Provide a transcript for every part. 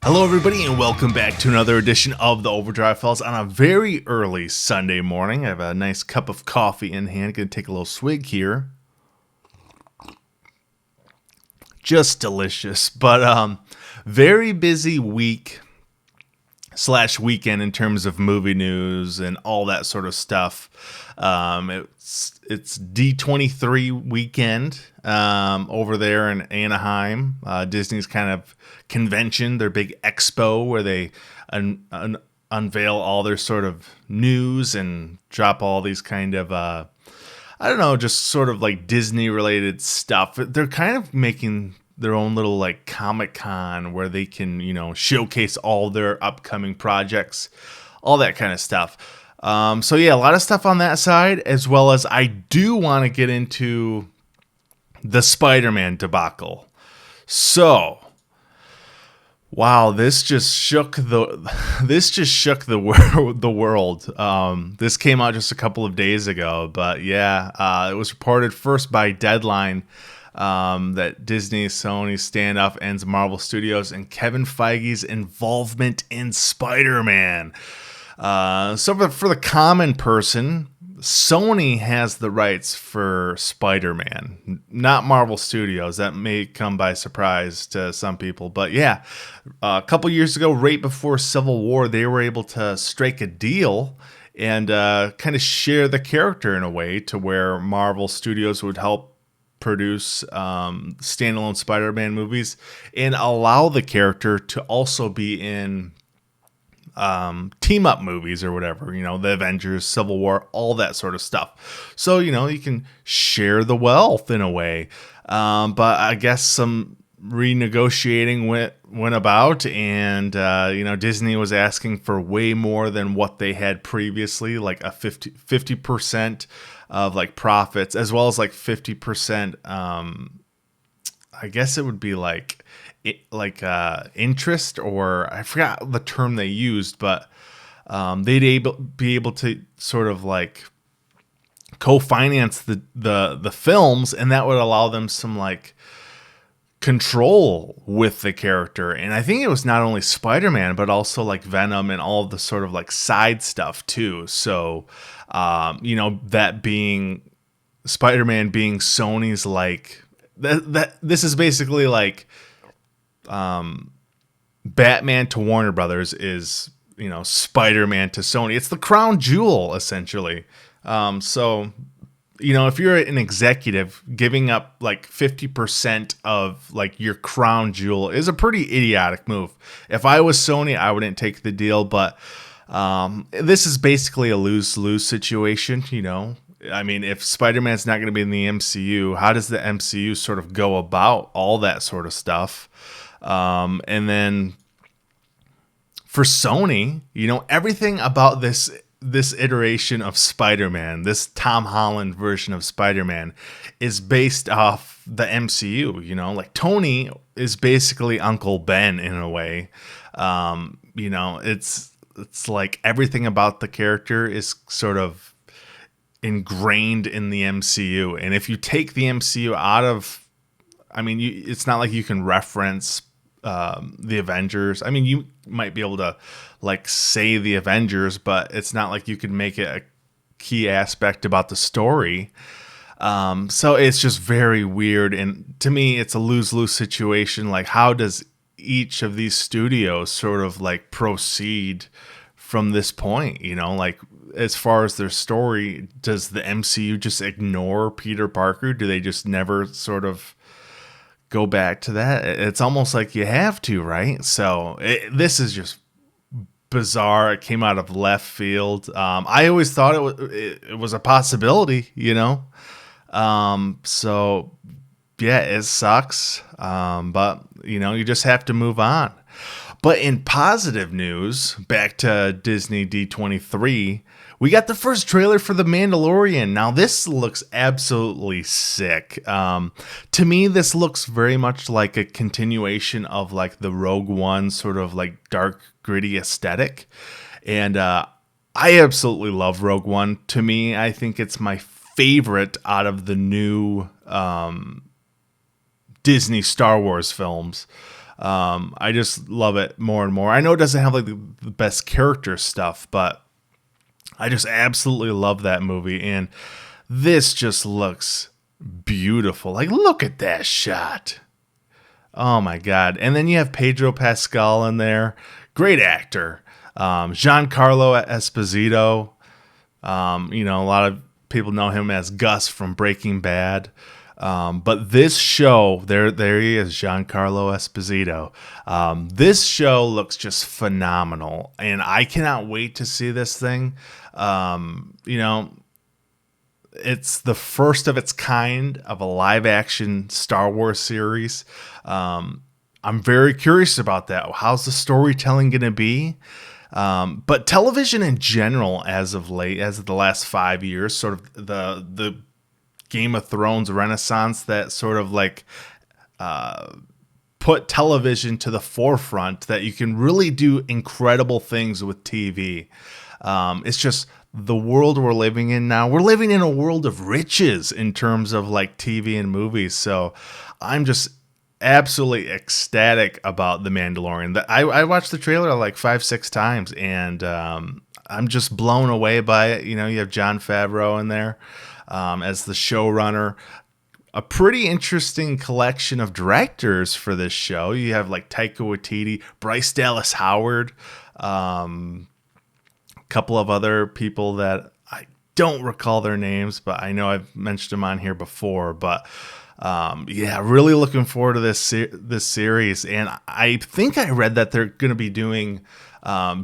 Hello, everybody, and welcome back to another edition of the Overdrive Files on a very early Sunday morning. I have a nice cup of coffee in hand. Going to take a little swig here. Just delicious, but very busy week / weekend in terms of movie news and all that sort of stuff. It's D23 weekend over there in Anaheim. Disney's kind of convention, their big expo where they unveil all their sort of news and drop all these kind of just sort of like Disney related stuff. They're kind of making their own little like Comic-Con where they can, showcase all their upcoming projects, all that kind of stuff. So yeah, a lot of stuff on that side, as well as I do want to get into the Spider-Man debacle. So, wow, this just shook the world. This came out just a couple of days ago, but yeah, it was reported first by Deadline that Disney, Sony standoff ends Marvel Studios and Kevin Feige's involvement in Spider-Man. So for the common person, Sony has the rights for Spider-Man, not Marvel Studios. That may come by surprise to some people. But yeah, a couple years ago, right before Civil War, they were able to strike a deal and kind of share the character in a way to where Marvel Studios would help produce standalone Spider-Man movies and allow the character to also be in team up movies or whatever, the Avengers, Civil War, all that sort of stuff. So, you can share the wealth in a way. But I guess some renegotiating went about and, Disney was asking for way more than what they had previously, like a 50% of like profits, as well as like 50%. I guess it would be like interest, or I forgot the term they used, but they'd be able to sort of like co-finance the films, and that would allow them some like control with the character. And I think it was not only Spider-Man, but also like Venom and all of the sort of like side stuff too. So, that being Spider-Man being Sony's like that this is basically like Batman to Warner Brothers is, Spider-Man to Sony. It's the crown jewel, essentially. So, if you're an executive, giving up like 50% of like your crown jewel is a pretty idiotic move. If I was Sony, I wouldn't take the deal, but this is basically a lose-lose situation, I mean, if Spider-Man's not going to be in the MCU, how does the MCU sort of go about all that sort of stuff? And then for Sony, everything about this iteration of Spider-Man, this Tom Holland version of Spider-Man, is based off the MCU. Like Tony is basically Uncle Ben in a way. It's like everything about the character is sort of ingrained in the MCU, and if you take the MCU out of, it's not like you can reference the Avengers. I mean, you might be able to like say the Avengers, but it's not like you can make it a key aspect about the story. So it's just very weird, and to me, it's a lose-lose situation. Like, how does each of these studios sort of like proceed from this point? Like, as far as their story, does the MCU just ignore Peter Parker? Do they just never sort of go back to that? It's almost like you have to, right? So this is just bizarre. It came out of left field. I always thought it was a possibility, So yeah, it sucks. But you just have to move on. But in positive news, back to Disney D23, we got the first trailer for The Mandalorian. Now, this looks absolutely sick. To me, this looks very much like a continuation of like the Rogue One sort of like dark, gritty aesthetic. And I absolutely love Rogue One. To me, I think it's my favorite out of the new Disney Star Wars films. I just love it more and more. I know it doesn't have like the best character stuff, but I just absolutely love that movie. And this just looks beautiful. Like, look at that shot. Oh my God. And then you have Pedro Pascal in there. Great actor. Giancarlo Esposito. A lot of people know him as Gus from Breaking Bad. But this show, there he is, Giancarlo Esposito. This show looks just phenomenal, and I cannot wait to see this thing. It's the first of its kind of a live-action Star Wars series. I'm very curious about that. How's the storytelling going to be? But television in general, as of the last 5 years, sort of the Game of Thrones renaissance that sort of like put television to the forefront, that you can really do incredible things with TV. It's just the world we're living in now. We're living in a world of riches in terms of like TV and movies. So I'm just absolutely ecstatic about The Mandalorian. I watched the trailer like 5-6 times, and I'm just blown away by it. You have Jon Favreau in there as the showrunner. A pretty interesting collection of directors for this show. You have like Taika Waititi, Bryce Dallas Howard, couple of other people that I don't recall their names, but I know I've mentioned them on here before. But really looking forward to this series. And I think I read that they're going to be doing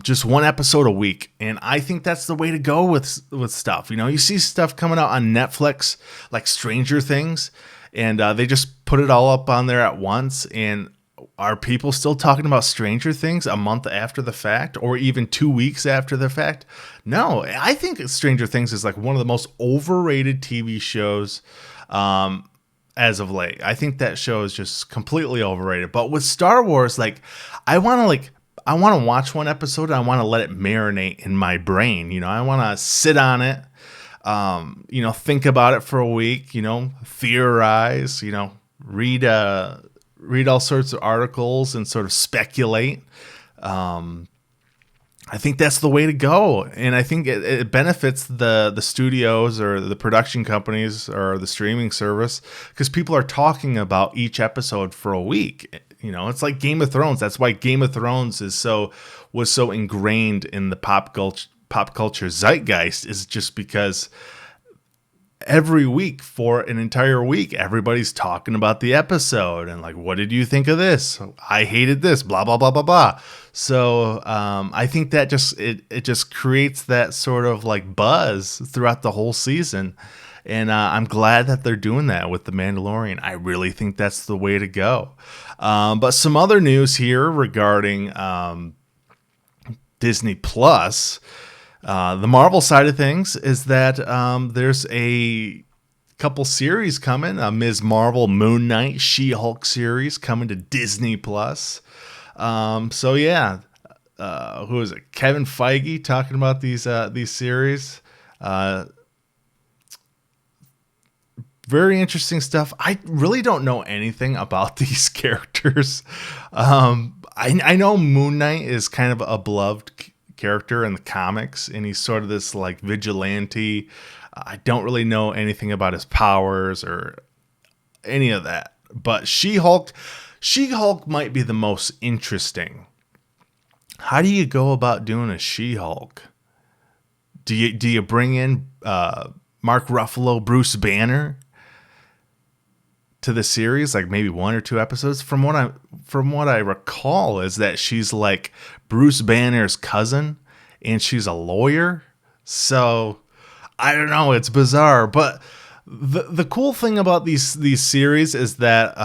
just one episode a week, and I think that's the way to go with stuff. You see stuff coming out on Netflix like Stranger Things, and they just put it all up on there at once. And are people still talking about Stranger Things a month after the fact, or even 2 weeks after the fact? No, I think Stranger Things is like one of the most overrated TV shows as of late. I think that show is just completely overrated. But with Star Wars, like I want to watch one episode and I want to let it marinate in my brain. I want to sit on it, think about it for a week, theorize, read all sorts of articles and sort of speculate. I think that's the way to go. And I think it benefits the studios or the production companies or the streaming service, because people are talking about each episode for a week. It's like Game of Thrones. That's why Game of Thrones was so ingrained in the pop culture zeitgeist, is just because every week for an entire week, everybody's talking about the episode and like, what did you think of this? I hated this, blah, blah, blah, blah, blah. So I think that it just creates that sort of like buzz throughout the whole season. And I'm glad that they're doing that with The Mandalorian. I really think that's the way to go. But some other news here regarding Disney Plus. The Marvel side of things is that there's a couple series coming. Ms. Marvel, Moon Knight, She-Hulk series coming to Disney Plus. Who is it? Kevin Feige talking about these series. Very interesting stuff. I really don't know anything about these characters. I know Moon Knight is kind of a beloved character in the comics, and he's sort of this like vigilante. I don't really know anything about his powers or any of that. But She-Hulk might be the most interesting. How do you go about doing a She-Hulk? Do you bring in Mark Ruffalo, Bruce Banner to the series, like maybe 1 or 2 episodes? From what I recall, is that she's like Bruce Banner's cousin, and she's a lawyer. So I don't know, it's bizarre. But the cool thing about these series is that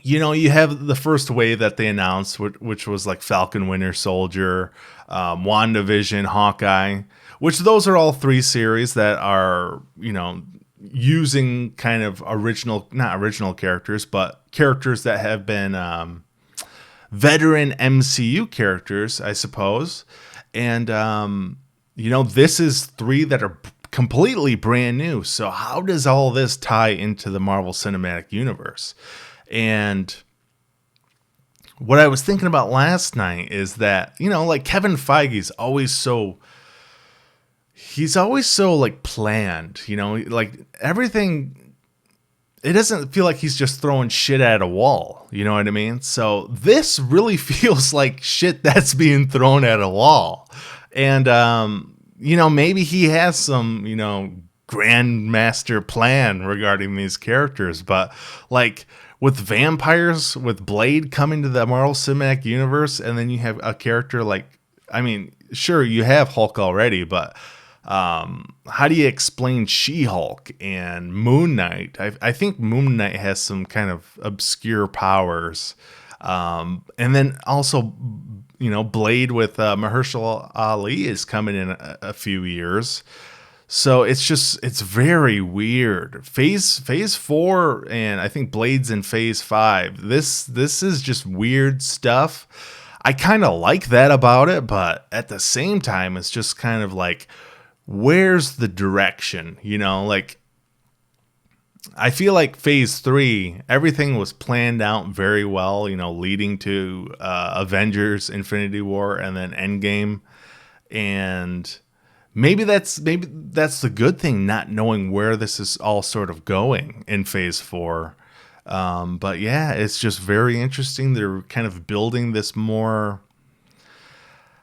you have the first wave that they announced, which was like Falcon, Winter Soldier, WandaVision, Hawkeye, which those are all 3 series that are using kind of not original characters, but characters that have been veteran MCU characters, I suppose. And, this is 3 that are completely brand new. So how does all this tie into the Marvel Cinematic Universe? And what I was thinking about last night is that, like Kevin Feige's always so, he's always so like planned, like everything. It doesn't feel like he's just throwing shit at a wall. You know what I mean? So this really feels like shit that's being thrown at a wall. And, maybe he has some, grandmaster plan regarding these characters. But like with vampires, with Blade coming to the Marvel Cinematic Universe, and then you have a character like, I mean, sure, you have Hulk already, but how do you explain She-Hulk and Moon Knight? I think Moon Knight has some kind of obscure powers. And then also, Blade with Mahershala Ali is coming in a few years. So it's very weird. Phase 4, and I think Blade's in Phase 5. This is just weird stuff. I kind of like that about it, but at the same time, it's just kind of like, where's the direction? Like, I feel like Phase 3, everything was planned out very well, leading to Avengers, Infinity War, and then Endgame. And maybe that's the good thing, not knowing where this is all sort of going in Phase 4. But yeah, it's just very interesting. They're kind of building this more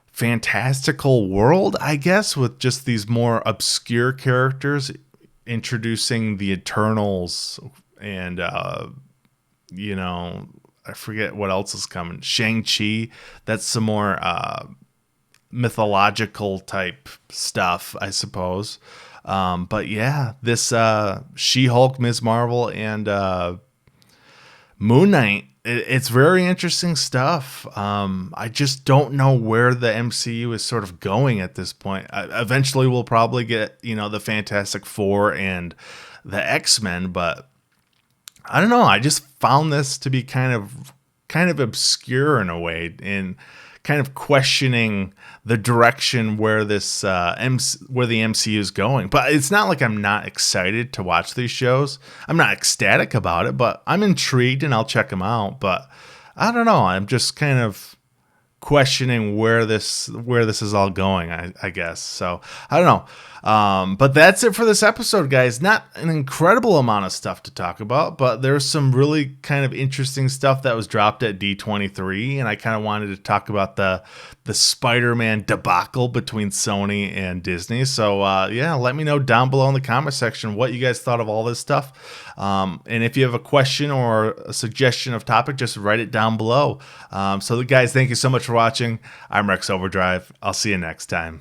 fantastical world, I guess, with just these more obscure characters, introducing the Eternals and I forget what else is coming. Shang-Chi, that's some more mythological type stuff, I suppose. But yeah, this She-Hulk, Ms. Marvel, and Moon Knight, it's very interesting stuff. I just don't know where the MCU is sort of going at this point. Eventually, we'll probably get, the Fantastic Four and the X-Men, but I don't know. I just found this to be kind of obscure in a way, and kind of questioning the direction where this where the MCU is going. But it's not like I'm not excited to watch these shows. I'm not ecstatic about it, but I'm intrigued and I'll check them out. But I don't know. I'm just kind of questioning where this is all going, I guess. So I don't know. But that's it for this episode, guys. Not an incredible amount of stuff to talk about, but there's some really kind of interesting stuff that was dropped at D23, and I kind of wanted to talk about the Spider-Man debacle between Sony and Disney. So yeah, let me know down below in the comment section what you guys thought of all this stuff. And if you have a question or a suggestion of topic, just write it down below. So guys, thank you so much for watching. I'm Rex Overdrive. I'll see you next time.